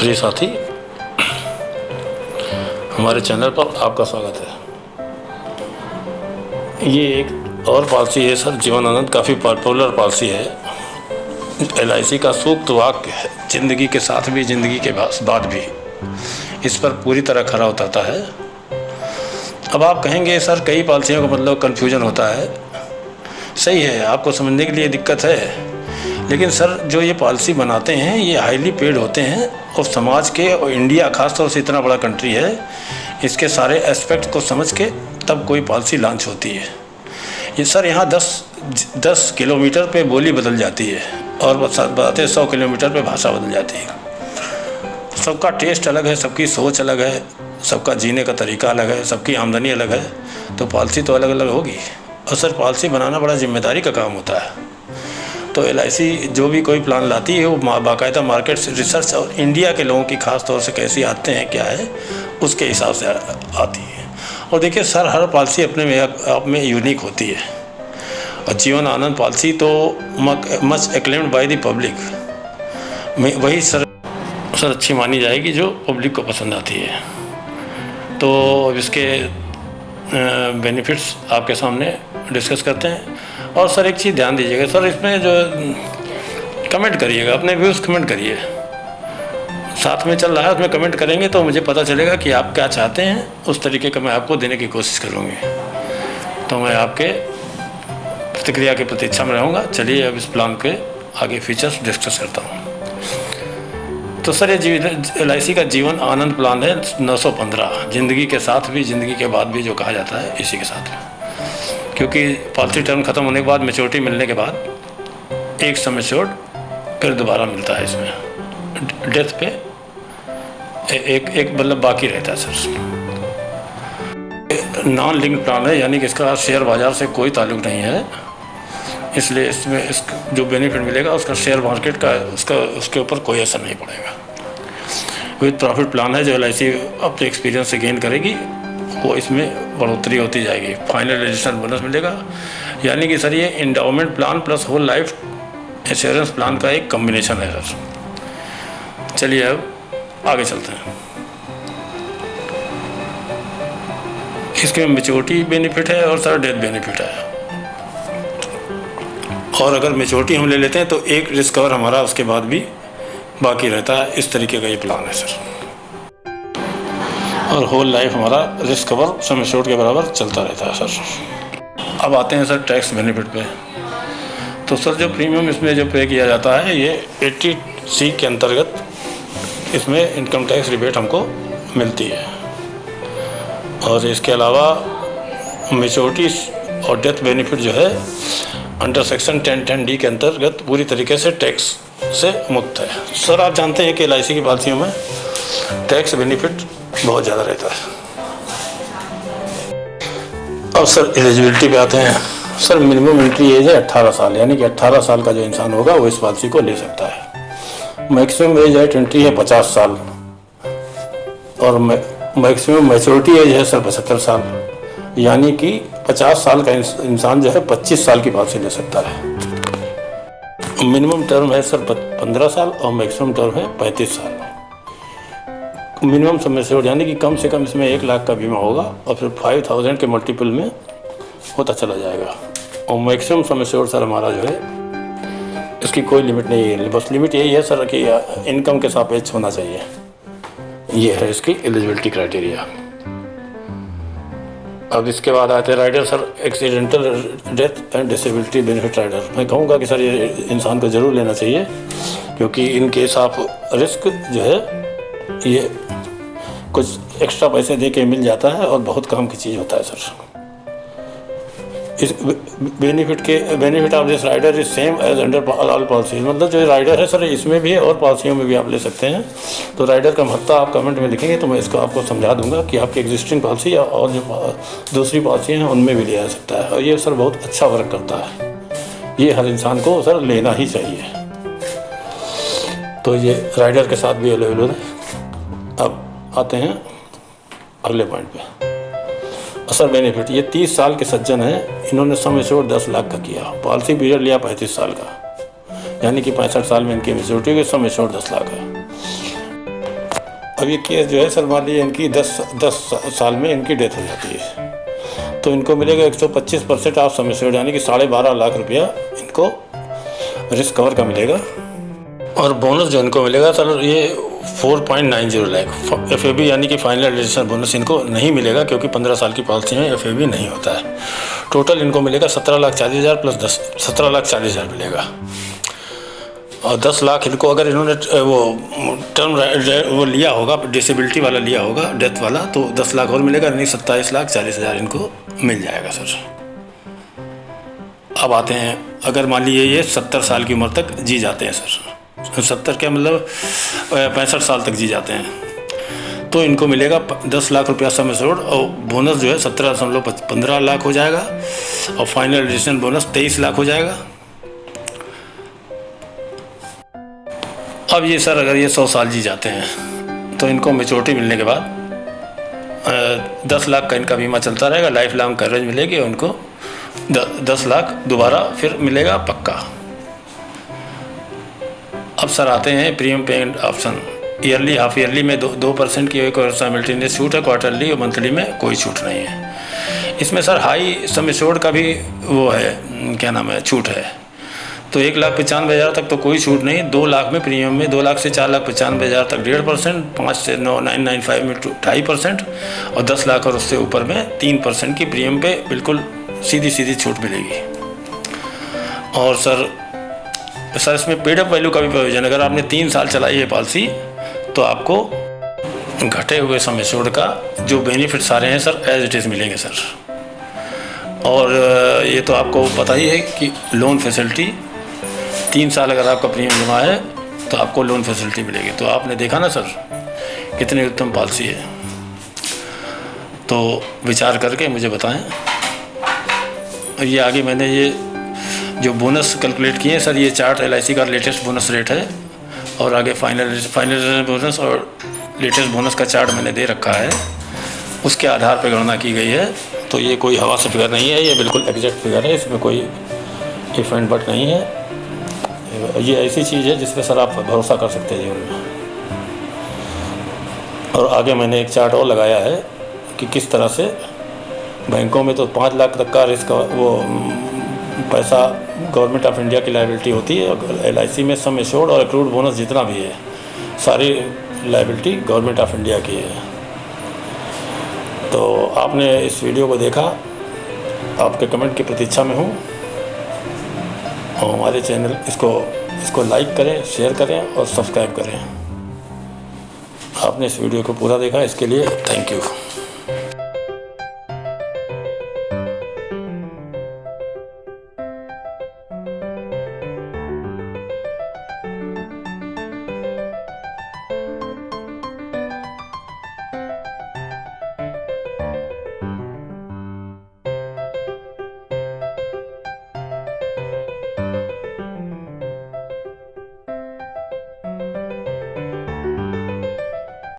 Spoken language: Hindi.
प्रिय साथी, हमारे चैनल पर आपका स्वागत है। ये एक और पॉलिसी है सर, जीवन आनंद, काफ़ी पॉपुलर पॉलिसी है। LIC का सूक्त वाक्य है, ज़िंदगी के साथ भी ज़िंदगी के बाद भी। इस पर पूरी तरह खरा उतरता है। अब आप कहेंगे सर कई पॉलिसियों का मतलब कन्फ्यूजन होता है। सही है, आपको समझने के लिए दिक्कत है, लेकिन सर जो ये पॉलिसी बनाते हैं ये हाईली पेड होते हैं और समाज के, और इंडिया खासतौर से इतना बड़ा कंट्री है, इसके सारे एस्पेक्ट को समझ के तब कोई पॉलिसी लॉन्च होती है। ये सर यहाँ 10 किलोमीटर पे बोली बदल जाती है और बताते 100 किलोमीटर पे भाषा बदल जाती है। सबका टेस्ट अलग है, सबकी सोच अलग है, सबका जीने का तरीका अलग है, सबकी आमदनी अलग है, तो पॉलिसी तो अलग अलग होगी। और सर पॉलिसी बनाना बड़ा जिम्मेदारी का काम होता है। तो LIC जो भी कोई प्लान लाती है वो बाकायदा मार्केट रिसर्च और इंडिया के लोगों की ख़ास तौर से कैसी आते हैं क्या है उसके हिसाब से आती है। और देखिए सर, हर पॉलिसी अपने में आप में यूनिक होती है। और जीवन आनंद पॉलिसी तो much acclaimed by the public, वही सर अच्छी मानी जाएगी जो पब्लिक को पसंद आती है। तो इसके बेनिफिट्स आपके सामने डिस्कस करते हैं। और सर एक चीज़ ध्यान दीजिएगा सर, इसमें जो कमेंट करिएगा, अपने व्यूज़ कमेंट करिए। साथ में चल रहा है उसमें कमेंट करेंगे तो मुझे पता चलेगा कि आप क्या चाहते हैं, उस तरीके का मैं आपको देने की कोशिश करूँगी। तो मैं आपके प्रतिक्रिया की प्रतीक्षा में रहूँगा। चलिए अब इस प्लान के आगे फीचर्स डिस्कस करता हूँ। तो सर ये LIC का जीवन आनंद प्लान है 915, ज़िंदगी के साथ भी ज़िंदगी के बाद भी जो कहा जाता है इसी के साथ में। क्योंकि पॉलिसी टर्म ख़त्म होने के बाद, मैच्योरिटी मिलने के बाद एक सम एश्योर्ड फिर दोबारा मिलता है। इसमें डेथ पे एक मतलब बाकी रहता है सर। नॉन लिंक्ड प्लान है, यानी कि इसका शेयर बाज़ार से कोई ताल्लुक़ नहीं है, इसलिए इसमें जो बेनिफिट मिलेगा उसका शेयर मार्केट का उसके ऊपर कोई असर नहीं पड़ेगा। विद प्रॉफिट प्लान है जो LIC अपने एक्सपीरियंस से गेन करेगी, वो इसमें बढ़ोतरी होती जाएगी। फाइनल रजिस्टर बोनस मिलेगा, यानी कि सर ये endowment plan plus whole life insurance plan का एक कॉम्बिनेशन है सर। चलिए अब आगे चलते हैं। इसके मैच्योरिटी बेनिफिट है और सर डेथ बेनिफिट है। और अगर मैच्योरिटी हम ले लेते हैं तो एक रिस्क कवर हमारा उसके बाद भी बाकी रहता है। इस तरीके का ये प्लान है सर। और होल लाइफ हमारा रिस्क कवर सम एश्योर्ड के बराबर चलता रहता है सर। अब आते हैं सर टैक्स बेनिफिट पे। तो सर जो प्रीमियम इसमें जो पे किया जाता है ये 80C के अंतर्गत इसमें इनकम टैक्स रिबेट हमको मिलती है। और इसके अलावा मैच्योरिटी और डेथ बेनिफिट जो है अंडर सेक्शन 1010D के अंतर्गत पूरी तरीके से टैक्स से मुक्त है। सर आप जानते हैं कि LIC की पॉलिसियों में टैक्स बेनिफिट बहुत ज़्यादा रहता है। अब सर एलिजिबिलिटी पे आते हैं। सर मिनिमम एंट्री एज है 18 साल, यानी कि 18 साल का जो इंसान होगा वो इस पॉलिसी को ले सकता है। मैक्सिमम एज एट एंट्री है 50 साल और मैक्सिमम मैच्योरिटी एज है सर 75 साल, यानी कि 50 साल का इंसान जो है 25 साल की पॉलिसी ले सकता है। मिनिमम टर्म है सर 15 साल और मैक्सिमम टर्म है 35 साल। मिनिमम सम एश्योर्ड यानी कि कम से कम इसमें 1 लाख का बीमा होगा और फिर 5000 के मल्टीपल में होता चला जाएगा। और मैक्सिमम सम एश्योर्ड सर हमारा जो है इसकी कोई लिमिट नहीं है, बस लिमिट यही है सर कि इनकम के सापेक्ष होना चाहिए। ये है इसकी एलिजिबिलिटी क्राइटेरिया। अब इसके बाद आते हैं rider sir, accidental death and disability benefit rider. मैं कहूँगा कि सर ये इंसान को ज़रूर लेना चाहिए, क्योंकि इन केस ऑफ रिस्क जो है ये कुछ एक्स्ट्रा पैसे दे के मिल जाता है और बहुत काम की चीज़ होता है सर। इस benefit of this rider is same as under all policy. मतलब जो राइडर है सर इसमें भी है और पॉलिसियों में भी आप ले सकते हैं। तो राइडर का महत्व आप कमेंट में लिखेंगे तो मैं इसको आपको समझा दूंगा कि आपकी एग्जिस्टिंग पॉलिसी और जो दूसरी पॉलिसी हैं उनमें भी लिया जा सकता है। और ये सर बहुत अच्छा वर्क करता है, ये हर इंसान को सर लेना ही चाहिए। तो ये राइडर के साथ भी अवेलेबल है। अब आते हैं अगले पॉइंट पे। असर बेनिफिट, ये 30 साल के सज्जन हैं, इन्होंने सम एश्योर्ड 10 लाख का किया, पॉलिसी पीरियड लिया 35 साल का, यानी कि 65 साल में इनकी मैच्योरिटी हुई, सम एश्योर्ड 10 लाख है। अब ये केस जो है सर, मान लीजिए इनकी 10 साल में इनकी डेथ हो जाती है, तो इनको मिलेगा 125% ऑफ सम एश्योर्ड, यानी कि 12.5 लाख रुपया इनको रिस्क कवर का मिलेगा। और बोनस जो इनको मिलेगा सर, ये 4.90 लाख FAB यानी कि फाइनल एडिशनल बोनस इनको नहीं मिलेगा, क्योंकि 15 साल की पॉलिसी में FAB नहीं होता है। टोटल इनको मिलेगा 17,40,000 प्लस 17,40,000 मिलेगा। और 10 लाख इनको अगर इन्होंने वो टर्म वो लिया होगा, डिसेबिलिटी वाला लिया होगा, डेथ वाला, तो 10 लाख और मिलेगा, यानी 27,40,000 इनको मिल जाएगा सर। अब आते हैं, अगर मान लीजिए ये 70 साल की उम्र तक जी जाते हैं सर, 70 क्या मतलब 65 साल तक जी जाते हैं, तो इनको मिलेगा 10 लाख रुपया सम एश्योर्ड, और बोनस जो है 17.15 लाख हो जाएगा, और फाइनल एडिशनल बोनस 23 लाख हो जाएगा। अब ये सर, अगर ये 100 साल जी जाते हैं तो इनको मैच्योरिटी मिलने के बाद 10 लाख का इनका बीमा चलता रहेगा, लाइफ लॉन्ग कवरेज मिलेगी, उनको 10 लाख दोबारा फिर मिलेगा पक्का। अब सर आते हैं premium payment option. Yearly, half yearly में 2% की एक और साइमल्टेनियस छूट है, क्वार्टरली और मंथली में कोई छूट नहीं है। इसमें सर हाई सम एश्योर्ड का भी वो है, क्या नाम है, छूट है। तो 1,95,000 तक तो कोई छूट नहीं, 2 लाख में प्रीमियम में 2 लाख से 4,95,000 तक 1.5%, 5 से 9,995 में 2.5%, और 10 लाख और उससे ऊपर में 3% की प्रीमियम पे बिल्कुल सीधी छूट मिलेगी। और सर इसमें पेड अप वैल्यू का भी प्रोविजन, अगर आपने 3 साल चलाई है पॉलिसी, तो आपको घटे हुए सम एश्योर्ड का जो बेनिफिट सारे हैं सर एज इट इज़ मिलेंगे सर। और ये तो आपको पता ही है कि लोन फैसिलिटी 3 साल अगर आपका प्रीमियम जमा है तो आपको लोन फैसिलिटी मिलेगी। तो आपने देखा ना सर कितनी उत्तम पॉलिसी है, तो विचार करके मुझे बताएं। और ये आगे मैंने ये जो बोनस कैलकुलेट किए हैं सर, ये चार्ट LIC का लेटेस्ट बोनस रेट है, और आगे फाइनल बोनस और लेटेस्ट बोनस का चार्ट मैंने दे रखा है, उसके आधार पर गणना की गई है। तो ये कोई हवा से फिगर नहीं है, ये बिल्कुल एग्जैक्ट फिगर है, इसमें कोई इफ एंड बट नहीं है। ये ऐसी चीज़ है जिस पर सर आप भरोसा कर सकते हैं जीवन में। और आगे मैंने एक चार्ट और लगाया है कि किस तरह से बैंकों में तो 5 लाख तक का रिस्क वो पैसा गवर्नमेंट ऑफ इंडिया की लायबिलिटी होती है, और LIC में सम एश्योर्ड और एक्रूड बोनस जितना भी है सारी लायबिलिटी गवर्नमेंट ऑफ इंडिया की है। तो आपने इस वीडियो को देखा, आपके कमेंट की प्रतीक्षा में हूँ, और हमारे चैनल इसको लाइक करें, शेयर करें और सब्सक्राइब करें। आपने इस वीडियो को पूरा देखा, इसके लिए थैंक यू।